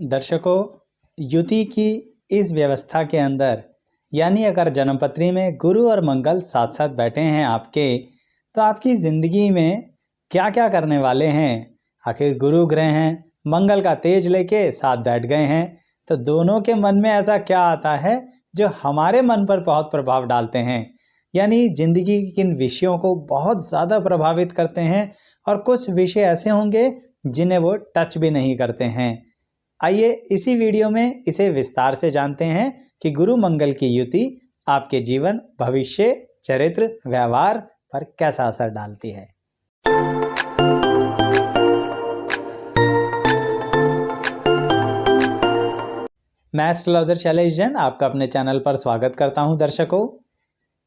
दर्शकों, युति की इस व्यवस्था के अंदर यानी अगर जन्मपत्री में गुरु और मंगल साथ साथ बैठे हैं आपके, तो आपकी ज़िंदगी में क्या क्या करने वाले हैं। आखिर गुरु ग्रह हैं, मंगल का तेज लेके साथ बैठ गए हैं, तो दोनों के मन में ऐसा क्या आता है जो हमारे मन पर बहुत प्रभाव डालते हैं, यानी ज़िंदगी के किन विषयों को बहुत ज़्यादा प्रभावित करते हैं और कुछ विषय ऐसे होंगे जिन्हें वो टच भी नहीं करते हैं। आइए इसी वीडियो में इसे विस्तार से जानते हैं कि गुरु मंगल की युति आपके जीवन, भविष्य, चरित्र, व्यवहार पर कैसा असर डालती है। मैं एस्ट्रोलॉजर शैलेश जैन आपका अपने चैनल पर स्वागत करता हूं। दर्शकों,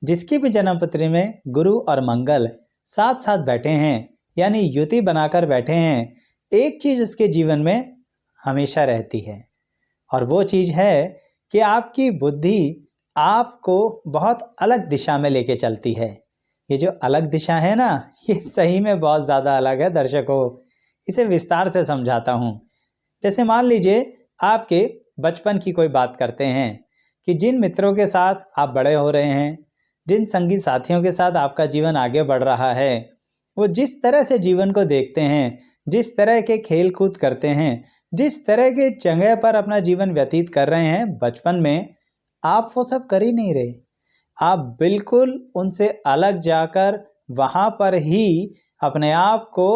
जिसकी भी जन्मपत्री में गुरु और मंगल साथ साथ बैठे हैं यानी युति बनाकर बैठे हैं, एक चीज उसके जीवन में हमेशा रहती है और वो चीज है कि आपकी बुद्धि आपको बहुत अलग दिशा में लेके चलती है। ये जो अलग दिशा है ना, ये सही में बहुत ज़्यादा अलग है। दर्शकों, इसे विस्तार से समझाता हूँ। जैसे मान लीजिए आपके बचपन की कोई बात करते हैं कि जिन मित्रों के साथ आप बड़े हो रहे हैं, जिन संगी साथियों के साथ आपका जीवन आगे बढ़ रहा है, वो जिस तरह से जीवन को देखते हैं, जिस तरह के खेल कूद करते हैं, जिस तरह के जगह पर अपना जीवन व्यतीत कर रहे हैं बचपन में, आप वो सब कर ही नहीं रहे। आप बिल्कुल उनसे अलग जाकर वहाँ पर ही अपने आप को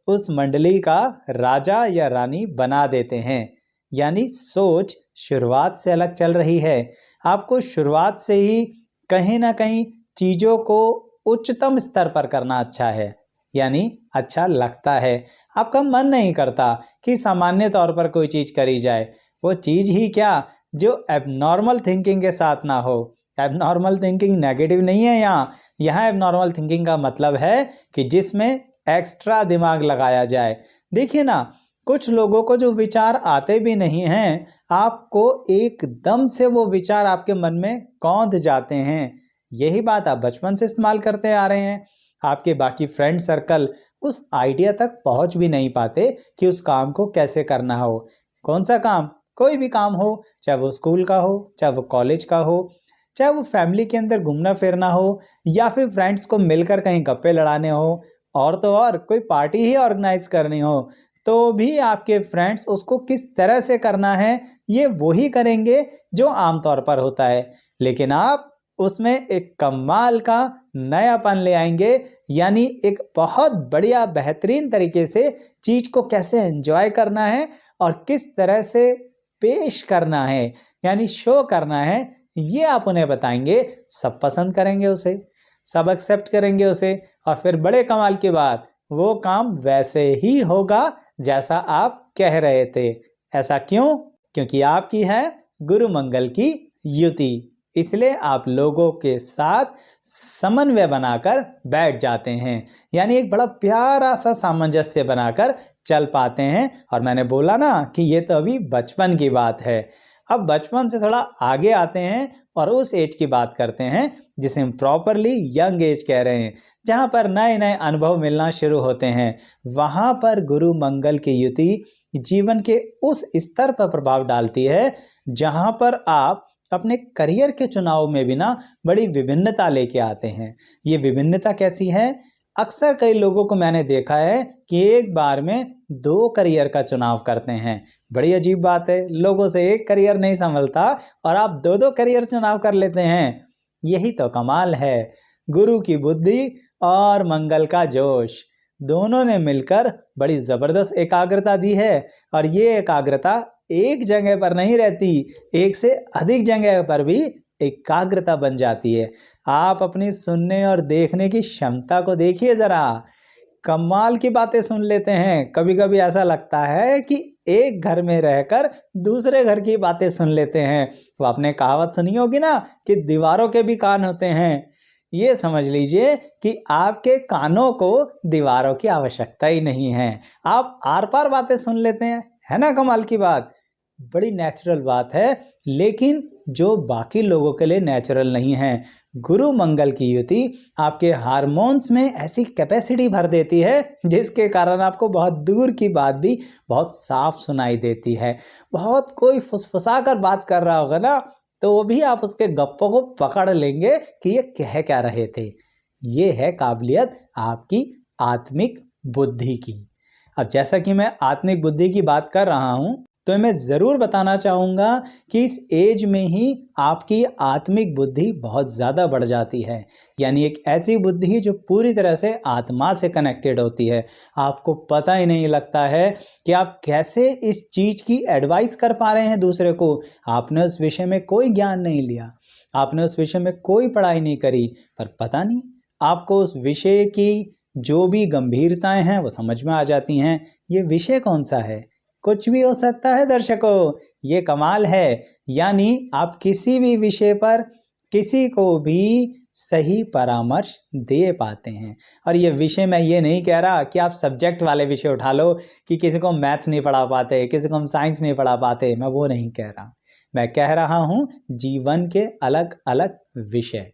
उस मंडली का राजा या रानी बना देते हैं। यानी सोच शुरुआत से अलग चल रही है। आपको शुरुआत से ही कहीं ना कहीं चीज़ों को उच्चतम स्तर पर करना अच्छा है, यानी अच्छा लगता है। आपका मन नहीं करता कि सामान्य तौर पर कोई चीज़ करी जाए, वो चीज़ ही क्या जो एबनॉर्मल थिंकिंग के साथ ना हो। एबनॉर्मल थिंकिंग नेगेटिव नहीं है यहाँ एबनॉर्मल थिंकिंग का मतलब है कि जिसमें एक्स्ट्रा दिमाग लगाया जाए। देखिए ना, कुछ लोगों को जो विचार आते भी नहीं हैं, आपको एकदम से वो विचार आपके मन में कौंध जाते हैं। यही बात आप बचपन से इस्तेमाल करते आ रहे हैं। आपके बाकी फ्रेंड सर्कल उस आइडिया तक पहुंच भी नहीं पाते कि उस काम को कैसे करना हो। कौन सा काम? कोई भी काम हो, चाहे वो स्कूल का हो, चाहे वो कॉलेज का हो, चाहे वो फैमिली के अंदर घूमना फिरना हो, या फिर फ्रेंड्स को मिलकर कहीं गप्पे लड़ाने हो, और तो और कोई पार्टी ही ऑर्गेनाइज करनी हो, तो भी आपके फ्रेंड्स उसको किस तरह से करना है ये वही करेंगे जो आमतौर पर होता है। लेकिन आप उसमें एक कमाल का नयापन ले आएंगे, यानी एक बहुत बढ़िया बेहतरीन तरीके से चीज को कैसे एंजॉय करना है और किस तरह से पेश करना है, यानी शो करना है, ये आप उन्हें बताएंगे। सब पसंद करेंगे उसे, सब एक्सेप्ट करेंगे उसे, और फिर बड़े कमाल की बात, वो काम वैसे ही होगा जैसा आप कह रहे थे। ऐसा क्यों? क्योंकि आपकी है गुरु मंगल की युति। इसलिए आप लोगों के साथ समन्वय बनाकर बैठ जाते हैं, यानी एक बड़ा प्यारा सा सामंजस्य बनाकर चल पाते हैं। और मैंने बोला ना कि ये तो अभी बचपन की बात है। अब बचपन से थोड़ा आगे आते हैं और उस एज की बात करते हैं जिसे हम प्रॉपरली यंग एज कह रहे हैं, जहाँ पर नए नए अनुभव मिलना शुरू होते हैं। वहाँ पर गुरु मंगल की युति जीवन के उस स्तर पर प्रभाव डालती है जहाँ पर आप अपने करियर के चुनाव में भी ना बड़ी विभिन्नता लेके आते हैं। ये विभिन्नता कैसी है? अक्सर कई लोगों को मैंने देखा है कि एक बार में 2 करियर का चुनाव करते हैं। बड़ी अजीब बात है, लोगों से एक करियर नहीं संभलता और आप 2 करियर चुनाव कर लेते हैं। यही तो कमाल है। गुरु की बुद्धि और मंगल का जोश, दोनों ने मिलकर बड़ी जबरदस्त एकाग्रता दी है। और ये एकाग्रता एक जगह पर नहीं रहती, एक से अधिक जगह पर भी एकाग्रता बन जाती है। आप अपनी सुनने और देखने की क्षमता को देखिए जरा, कमाल की बातें सुन लेते हैं। कभी कभी ऐसा लगता है कि एक घर में रहकर दूसरे घर की बातें सुन लेते हैं। वो आपने कहावत सुनी होगी ना कि दीवारों के भी कान होते हैं। ये समझ लीजिए कि आपके कानों को दीवारों की आवश्यकता ही नहीं है, आप आर पार बातें सुन लेते हैं। है ना कमाल की बात? बड़ी नेचुरल बात है। लेकिन जो बाकी लोगों के लिए नेचुरल नहीं है। गुरु मंगल की युति आपके हार्मोन्स में ऐसी कैपेसिटी भर देती है जिसके कारण आपको बहुत दूर की बात भी बहुत साफ सुनाई देती है। बहुत कोई फुसफुसा कर बात कर रहा होगा ना, तो वो भी आप उसके गप्पों को पकड़ लेंगे कि ये कह क्या रहे थे। ये है काबिलियत आपकी आत्मिक बुद्धि की। अब जैसा कि मैं आत्मिक बुद्धि की बात कर रहा हूं, तो मैं ज़रूर बताना चाहूँगा कि इस एज में ही आपकी आत्मिक बुद्धि बहुत ज़्यादा बढ़ जाती है। यानी एक ऐसी बुद्धि जो पूरी तरह से आत्मा से कनेक्टेड होती है। आपको पता ही नहीं लगता है कि आप कैसे इस चीज़ की एडवाइस कर पा रहे हैं दूसरे को। आपने उस विषय में कोई ज्ञान नहीं लिया, आपने उस विषय में कोई पढ़ाई नहीं करी, पर पता नहीं आपको उस विषय की जो भी गंभीरताएं हैं वो समझ में आ जाती हैं। ये विषय कौन सा है? कुछ भी हो सकता है दर्शकों, ये कमाल है। यानी आप किसी भी विषय पर किसी को भी सही परामर्श दे पाते हैं। और ये विषय मैं ये नहीं कह रहा कि आप सब्जेक्ट वाले विषय उठा लो कि किसी को मैथ्स नहीं पढ़ा पाते, किसी को हम साइंस नहीं पढ़ा पाते, मैं वो नहीं कह रहा। मैं कह रहा हूँ जीवन के अलग अलग विषय,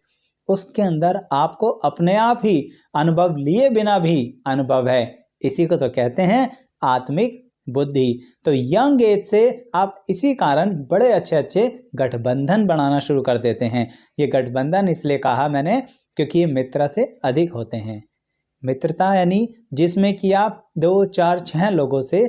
उसके अंदर आपको अपने आप ही अनुभव लिए बिना भी अनुभव है। इसी को तो कहते हैं आत्मिक बुद्धि। तो यंग एज से आप इसी कारण बड़े अच्छे अच्छे गठबंधन बनाना शुरू कर देते हैं। ये गठबंधन इसलिए कहा मैंने क्योंकि ये मित्र से अधिक होते हैं। मित्रता यानी जिसमें कि आप 2, 4, 6 लोगों से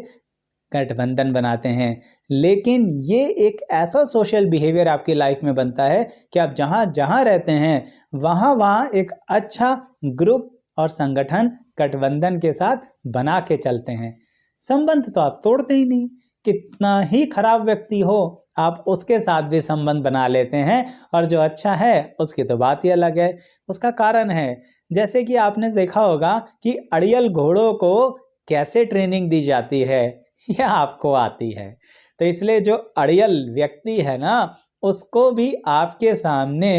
गठबंधन बनाते हैं। लेकिन ये एक ऐसा सोशल बिहेवियर आपकी लाइफ में बनता है कि आप जहाँ जहाँ रहते हैं वहाँ एक अच्छा ग्रुप और संगठन गठबंधन के साथ बना के चलते हैं। संबंध तो आप तोड़ते ही नहीं, कितना ही खराब व्यक्ति हो आप उसके साथ भी संबंध बना लेते हैं, और जो अच्छा है उसकी तो बात ही अलग है। उसका कारण है, जैसे कि आपने देखा होगा कि अड़ियल घोड़ों को कैसे ट्रेनिंग दी जाती है, यह आपको आती है। तो इसलिए जो अड़ियल व्यक्ति है ना, उसको भी आपके सामने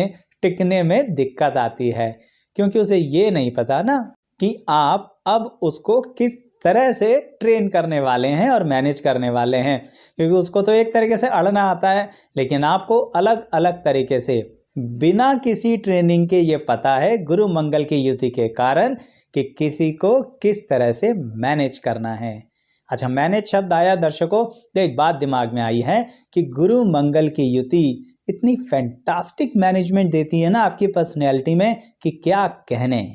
टिकने में दिक्कत आती है, क्योंकि उसे ये नहीं पता ना कि आप अब उसको किस तरह से ट्रेन करने वाले हैं और मैनेज करने वाले हैं। क्योंकि उसको तो एक तरीके से अड़ना आता है, लेकिन आपको अलग अलग तरीके से बिना किसी ट्रेनिंग के ये पता है गुरु मंगल की युति के कारण कि किसी को किस तरह से मैनेज करना है। अच्छा, मैनेज शब्द आया दर्शकों, तो एक बात दिमाग में आई है कि गुरु मंगल की युति इतनी फैंटास्टिक मैनेजमेंट देती है ना आपकी पर्सनैलिटी में कि क्या कहने।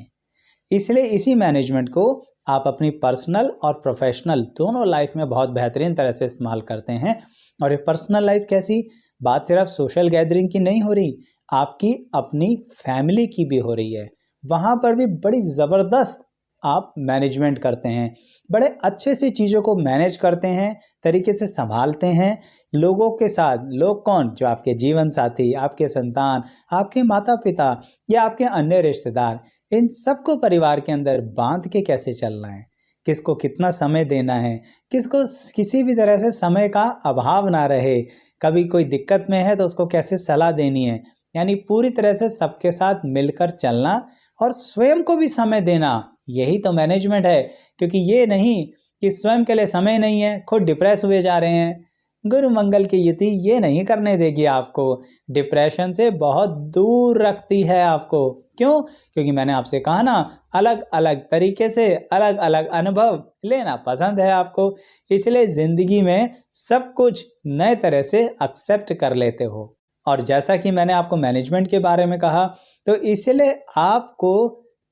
इसलिए इसी मैनेजमेंट को आप अपनी पर्सनल और प्रोफेशनल दोनों लाइफ में बहुत बेहतरीन तरह से इस्तेमाल करते हैं। और ये पर्सनल लाइफ कैसी, बात सिर्फ सोशल गैदरिंग की नहीं हो रही, आपकी अपनी फैमिली की भी हो रही है। वहाँ पर भी बड़ी ज़बरदस्त आप मैनेजमेंट करते हैं, बड़े अच्छे से चीज़ों को मैनेज करते हैं, तरीके से संभालते हैं। लोगों के साथ, लोग कौन, जो आपके जीवन साथी, आपके संतान, आपके माता पिता या आपके अन्य रिश्तेदार, इन सबको परिवार के अंदर बांध के कैसे चलना है, किसको कितना समय देना है, किसको किसी भी तरह से समय का अभाव ना रहे, कभी कोई दिक्कत में है तो उसको कैसे सलाह देनी है। यानी पूरी तरह से सबके साथ मिलकर चलना और स्वयं को भी समय देना, यही तो मैनेजमेंट है। क्योंकि ये नहीं कि स्वयं के लिए समय नहीं है, खुद डिप्रेस हुए जा रहे हैं। गुरु मंगल की युति ये नहीं करने देगी आपको, डिप्रेशन से बहुत दूर रखती है आपको। क्यों? क्योंकि मैंने आपसे कहा ना, अलग अलग तरीके से अलग अलग अनुभव लेना पसंद है आपको, इसलिए जिंदगी में सब कुछ नए तरह से एक्सेप्ट कर लेते हो। और जैसा कि मैंने आपको मैनेजमेंट के बारे में कहा, तो इसलिए आपको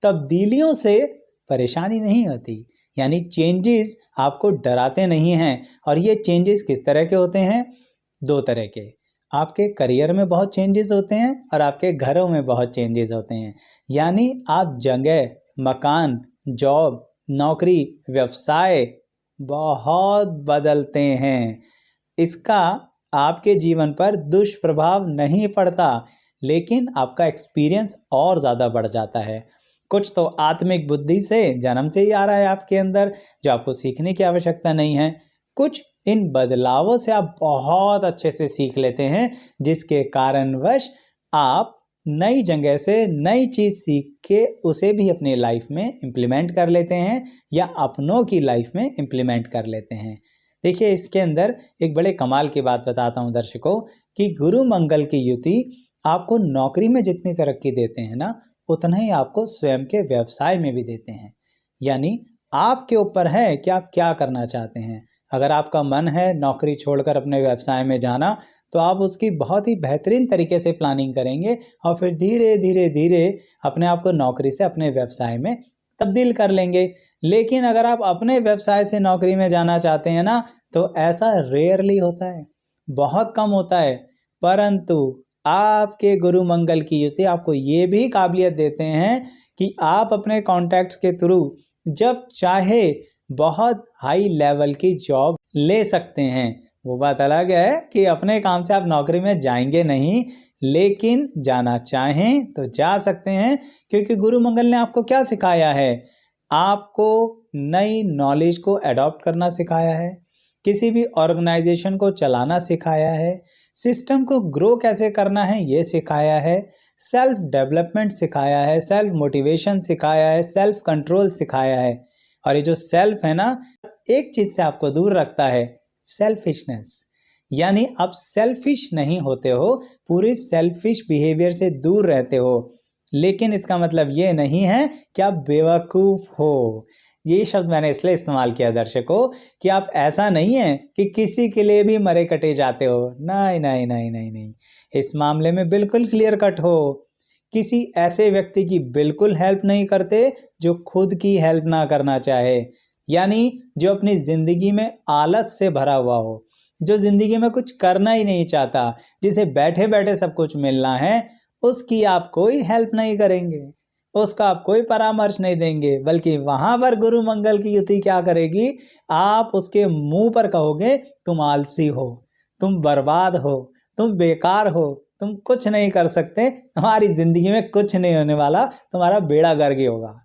तब्दीलियों से परेशानी नहीं होती, यानी चेंजेस आपको डराते नहीं हैं। और ये चेंजेस किस तरह के होते हैं? 2 तरह के। आपके करियर में बहुत चेंजेस होते हैं और आपके घरों में बहुत चेंजेस होते हैं। यानी आप जगह, मकान, जॉब, नौकरी, व्यवसाय बहुत बदलते हैं। इसका आपके जीवन पर दुष्प्रभाव नहीं पड़ता, लेकिन आपका एक्सपीरियंस और ज़्यादा बढ़ जाता है। कुछ तो आत्मिक बुद्धि से जन्म से ही आ रहा है आपके अंदर, जो आपको सीखने की आवश्यकता नहीं है। कुछ इन बदलावों से आप बहुत अच्छे से सीख लेते हैं, जिसके कारणवश आप नई जगह से नई चीज़ सीख के उसे भी अपनी लाइफ में इम्प्लीमेंट कर लेते हैं या अपनों की लाइफ में इम्प्लीमेंट कर लेते हैं। देखिए, इसके अंदर एक बड़े कमाल की बात बताता हूँ दर्शकों कि गुरु मंगल की युति आपको नौकरी में जितनी तरक्की देते हैं ना, उतना ही आपको स्वयं के व्यवसाय में भी देते हैं। यानी आपके ऊपर है कि आप क्या करना चाहते हैं। अगर आपका मन है नौकरी छोड़कर अपने व्यवसाय में जाना, तो आप उसकी बहुत ही बेहतरीन तरीके से प्लानिंग करेंगे और फिर धीरे धीरे धीरे अपने आप को नौकरी से अपने व्यवसाय में तब्दील कर लेंगे। लेकिन अगर आप अपने व्यवसाय से नौकरी में जाना चाहते हैं ना, तो ऐसा रेयरली होता है, बहुत कम होता है। परंतु आपके गुरु मंगल की युति आपको ये भी काबिलियत देते हैं कि आप अपने कॉन्टैक्ट्स के थ्रू जब चाहे बहुत हाई लेवल की जॉब ले सकते हैं। वो बात अलग है कि अपने काम से आप नौकरी में जाएंगे नहीं, लेकिन जाना चाहें तो जा सकते हैं, क्योंकि गुरु मंगल ने आपको क्या सिखाया है? आपको नई नॉलेज को अडॉप्ट करना सिखाया है, किसी भी ऑर्गेनाइजेशन को चलाना सिखाया है, सिस्टम को ग्रो कैसे करना है ये सिखाया है, सेल्फ डेवलपमेंट सिखाया है, सेल्फ मोटिवेशन सिखाया है, सेल्फ कंट्रोल सिखाया है। और ये जो सेल्फ है ना, एक चीज से आपको दूर रखता है, सेल्फिशनेस। यानी आप सेल्फिश नहीं होते हो, पूरी सेल्फिश बिहेवियर से दूर रहते हो। लेकिन इसका मतलब ये नहीं है कि आप बेवकूफ हो। ये शब्द मैंने इसलिए इस्तेमाल किया दर्शकों कि आप ऐसा नहीं है कि किसी के लिए भी मरे कटे जाते हो। नहीं नहीं नहीं नहीं नहीं, इस मामले में बिल्कुल क्लियर कट हो। किसी ऐसे व्यक्ति की बिल्कुल हेल्प नहीं करते जो खुद की हेल्प ना करना चाहे। यानी जो अपनी जिंदगी में आलस से भरा हुआ हो, जो जिंदगी में कुछ करना ही नहीं चाहता, जिसे बैठे बैठे सब कुछ मिलना है, उसकी आप कोई हेल्प नहीं करेंगे, उसका आप कोई परामर्श नहीं देंगे। बल्कि वहां पर गुरु मंगल की युति क्या करेगी? आप उसके मुंह पर कहोगे तुम आलसी हो, तुम बर्बाद हो, तुम बेकार हो, तुम कुछ नहीं कर सकते, तुम्हारी जिंदगी में कुछ नहीं होने वाला, तुम्हारा बेड़ा गर्क ही होगा।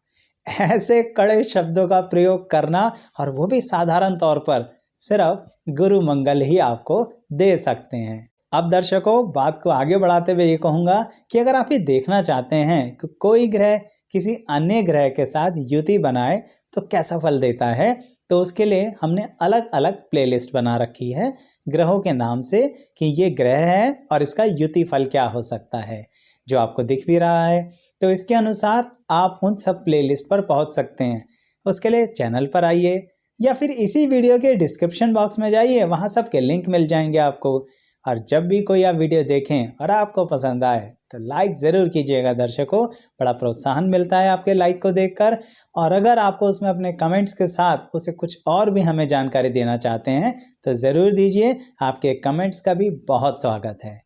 ऐसे कड़े शब्दों का प्रयोग करना, और वो भी साधारण तौर पर, सिर्फ गुरु मंगल ही आपको दे सकते हैं। अब दर्शकों, बात को आगे बढ़ाते हुए ये कहूंगा कि अगर आप ये देखना चाहते हैं कि कोई ग्रह किसी अन्य ग्रह के साथ युति बनाए तो कैसा फल देता है, तो उसके लिए हमने अलग अलग प्लेलिस्ट बना रखी है ग्रहों के नाम से कि ये ग्रह है और इसका युति फल क्या हो सकता है, जो आपको दिख भी रहा है। तो इसके अनुसार आप उन सब प्लेलिस्ट पर पहुंच सकते हैं। उसके लिए चैनल पर आइए या फिर इसी वीडियो के डिस्क्रिप्शन बॉक्स में जाइए, वहां सबके लिंक मिल जाएंगे आपको। और जब भी कोई आप वीडियो देखें और आपको पसंद आए तो लाइक ज़रूर कीजिएगा दर्शकों, बड़ा प्रोत्साहन मिलता है आपके लाइक को देखकर। और अगर आपको उसमें अपने कमेंट्स के साथ उसे कुछ और भी हमें जानकारी देना चाहते हैं तो ज़रूर दीजिए, आपके कमेंट्स का भी बहुत स्वागत है।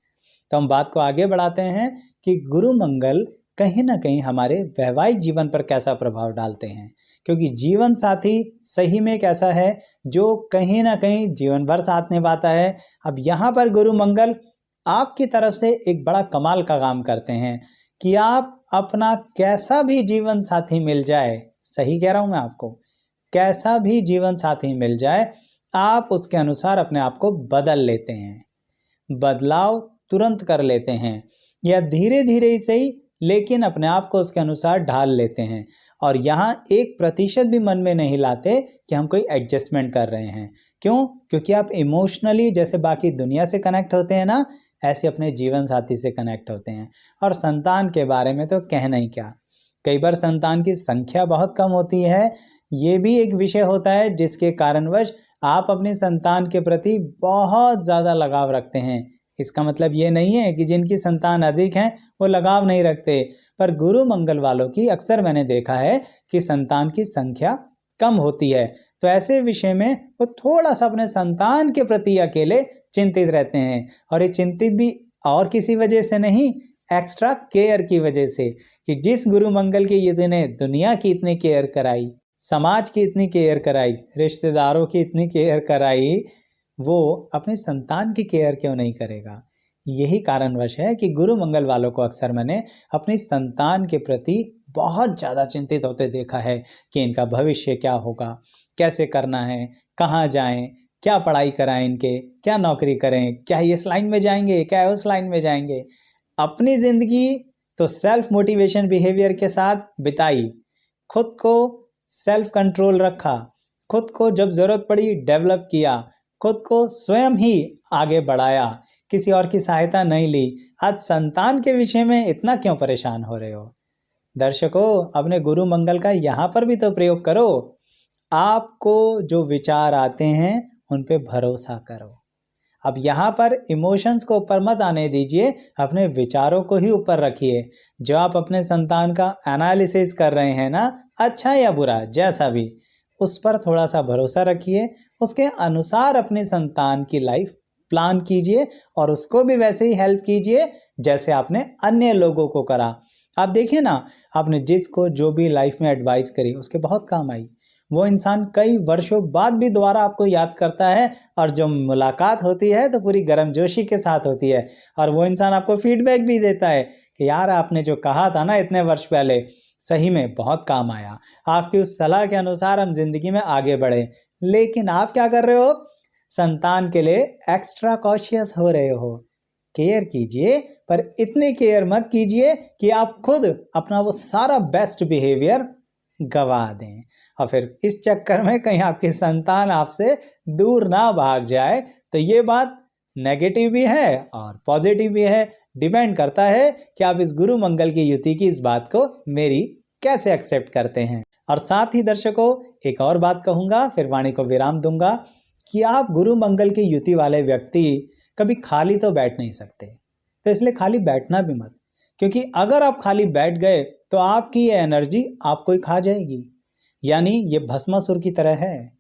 तो हम बात को आगे बढ़ाते हैं कि गुरु मंगल कहीं ना कहीं हमारे वैवाहिक जीवन पर कैसा प्रभाव डालते हैं, क्योंकि जीवन साथी सही में एक ऐसा है जो कहीं ना कहीं जीवन भर साथ निभाता है। अब यहाँ पर गुरु मंगल आपकी तरफ से एक बड़ा कमाल का काम करते हैं कि आप अपना कैसा भी जीवन साथी मिल जाए, सही कह रहा हूँ मैं आपको, कैसा भी जीवन साथी मिल जाए, आप उसके अनुसार अपने आप को बदल लेते हैं, बदलाव तुरंत कर लेते हैं, या धीरे धीरे ही सही, लेकिन अपने आप को उसके अनुसार ढाल लेते हैं। और यहाँ 1% भी मन में नहीं लाते कि हम कोई एडजस्टमेंट कर रहे हैं। क्यों? क्योंकि आप इमोशनली जैसे बाकी दुनिया से कनेक्ट होते हैं ना, ऐसे अपने जीवन साथी से कनेक्ट होते हैं। और संतान के बारे में तो कहना ही क्या, कई बार संतान की संख्या बहुत कम होती है। ये भी एक विषय होता है जिसके कारणवश आप अपनी संतान के प्रति बहुत ज़्यादा लगाव रखते हैं। इसका मतलब ये नहीं है कि जिनकी संतान अधिक हैं वो लगाव नहीं रखते, पर गुरु मंगल वालों की अक्सर मैंने देखा है कि संतान की संख्या कम होती है। तो ऐसे विषय में वो थोड़ा सा अपने संतान के प्रति अकेले चिंतित रहते हैं, और ये चिंतित भी और किसी वजह से नहीं, एक्स्ट्रा केयर की वजह से, कि जिस गुरु मंगल की युति ने दुनिया की इतनी केयर कराई, समाज की इतनी केयर कराई, रिश्तेदारों की इतनी केयर कराई, वो अपने संतान की केयर क्यों नहीं करेगा? यही कारणवश है कि गुरु मंगल वालों को अक्सर मैंने अपनी संतान के प्रति बहुत ज़्यादा चिंतित होते देखा है कि इनका भविष्य क्या होगा, कैसे करना है, कहाँ जाएं, क्या पढ़ाई कराएं इनके, क्या नौकरी करें, क्या इस लाइन में जाएंगे, क्या उस लाइन में जाएंगे। अपनी ज़िंदगी तो सेल्फ मोटिवेशन बिहेवियर के साथ बिताई, खुद को सेल्फ कंट्रोल रखा, खुद को जब ज़रूरत पड़ी डेवलप किया, खुद को स्वयं ही आगे बढ़ाया, किसी और की सहायता नहीं ली, आज संतान के विषय में इतना क्यों परेशान हो रहे हो? दर्शकों, अपने गुरु मंगल का यहाँ पर भी तो प्रयोग करो। आपको जो विचार आते हैं उन पे भरोसा करो। अब यहाँ पर इमोशंस को ऊपर मत आने दीजिए, अपने विचारों को ही ऊपर रखिए। जो आप अपने संतान का एनालिसिस कर रहे हैं ना, अच्छा या बुरा जैसा भी, उस पर थोड़ा सा भरोसा रखिए, उसके अनुसार अपने संतान की लाइफ प्लान कीजिए और उसको भी वैसे ही हेल्प कीजिए जैसे आपने अन्य लोगों को करा। आप देखिए ना, आपने जिसको जो भी लाइफ में एडवाइस करी उसके बहुत काम आई, वो इंसान कई वर्षों बाद भी दोबारा आपको याद करता है और जो मुलाकात होती है तो पूरी गर्मजोशी के साथ होती है और वो इंसान आपको फीडबैक भी देता है कि यार आपने जो कहा था ना इतने वर्ष पहले, सही में बहुत काम आया, आपकी उस सलाह के अनुसार हम जिंदगी में आगे बढ़े। लेकिन आप क्या कर रहे हो? संतान के लिए एक्स्ट्रा कॉशियस हो रहे हो। केयर कीजिए, पर इतनी केयर मत कीजिए कि आप खुद अपना वो सारा बेस्ट बिहेवियर गवा दें और फिर इस चक्कर में कहीं आपकी संतान आपसे दूर ना भाग जाए। तो ये बात नेगेटिव भी है और पॉजिटिव भी है, डिपेंड करता है कि आप इस गुरु मंगल की युति की इस बात को मेरी कैसे एक्सेप्ट करते हैं। और साथ ही दर्शकों, एक और बात कहूँगा, फिर वाणी को विराम दूंगा कि आप गुरु मंगल की युति वाले व्यक्ति कभी खाली तो बैठ नहीं सकते, तो इसलिए खाली बैठना भी मत, क्योंकि अगर आप खाली बैठ गए तो आपकी ये एनर्जी आपको ही खा जाएगी। यानी ये भस्मासुर की तरह है।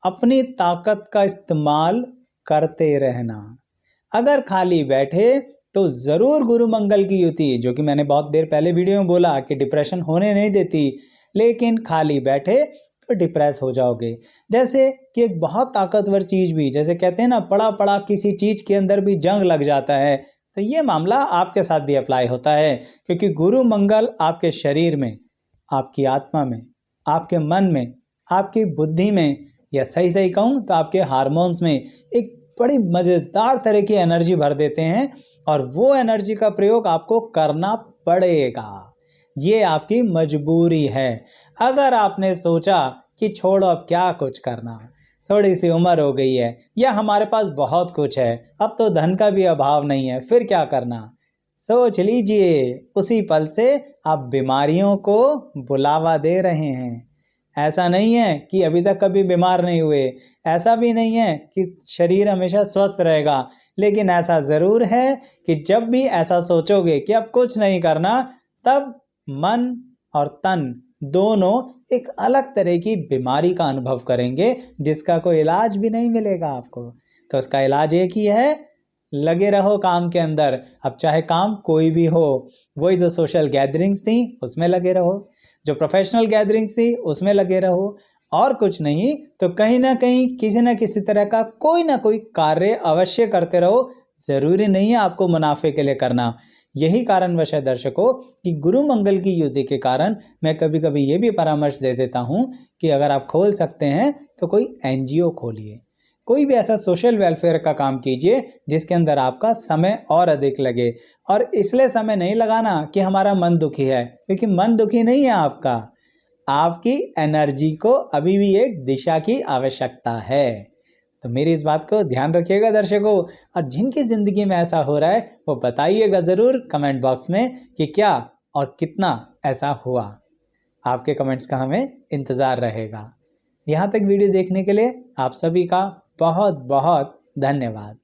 अपनी ताकत का इस्तेमाल करते रहना। अगर खाली बैठे तो जरूर गुरु मंगल की युति, जो कि मैंने बहुत देर पहले वीडियो में बोला कि डिप्रेशन होने नहीं देती, लेकिन खाली बैठे तो डिप्रेस हो जाओगे। जैसे कि एक बहुत ताकतवर चीज भी, जैसे कहते हैं ना, पड़ा पड़ा किसी चीज के अंदर भी जंग लग जाता है, तो ये मामला आपके साथ भी अप्लाई होता है, क्योंकि गुरु मंगल आपके शरीर में, आपकी आत्मा में, आपके मन में, आपकी बुद्धि में, या सही सही कहूँ तो आपके हार्मोन्स में एक बड़ी मजेदार तरह की एनर्जी भर देते हैं और वो एनर्जी का प्रयोग आपको करना पड़ेगा। ये आपकी मजबूरी है। अगर आपने सोचा कि छोड़ो अब क्या कुछ करना, थोड़ी सी उम्र हो गई है या हमारे पास बहुत कुछ है, अब तो धन का भी अभाव नहीं है, फिर क्या करना, सोच लीजिए उसी पल से आप बीमारियों को बुलावा दे रहे हैं। ऐसा नहीं है कि अभी तक कभी बीमार नहीं हुए, ऐसा भी नहीं है कि शरीर हमेशा स्वस्थ रहेगा, लेकिन ऐसा ज़रूर है कि जब भी ऐसा सोचोगे कि अब कुछ नहीं करना, तब मन और तन दोनों एक अलग तरह की बीमारी का अनुभव करेंगे, जिसका कोई इलाज भी नहीं मिलेगा आपको। तो उसका इलाज एक ही है, लगे रहो काम के अंदर। अब चाहे काम कोई भी हो, वही जो सोशल गैदरिंग्स थी उसमें लगे रहो, जो प्रोफेशनल गैदरिंग्स थी उसमें लगे रहो, और कुछ नहीं तो कहीं ना कहीं किसी न किसी तरह का कोई ना कोई कार्य अवश्य करते रहो। ज़रूरी नहीं है आपको मुनाफे के लिए करना। यही कारणवश है दर्शकों कि गुरु मंगल की युति के कारण मैं कभी कभी ये भी परामर्श दे देता हूँ कि अगर आप खोल सकते हैं तो कोई एनजीओ खोलिए, कोई भी ऐसा सोशल वेलफेयर का काम कीजिए जिसके अंदर आपका समय और अधिक लगे। और इसलिए समय नहीं लगाना कि हमारा मन दुखी है, क्योंकि मन दुखी नहीं है आपका, आपकी एनर्जी को अभी भी एक दिशा की आवश्यकता है। तो मेरी इस बात को ध्यान रखिएगा दर्शकों, और जिनकी ज़िंदगी में ऐसा हो रहा है वो बताइएगा ज़रूर कमेंट बॉक्स में कि क्या और कितना ऐसा हुआ। आपके कमेंट्स का हमें इंतज़ार रहेगा। यहाँ तक वीडियो देखने के लिए आप सभी का बहुत बहुत धन्यवाद।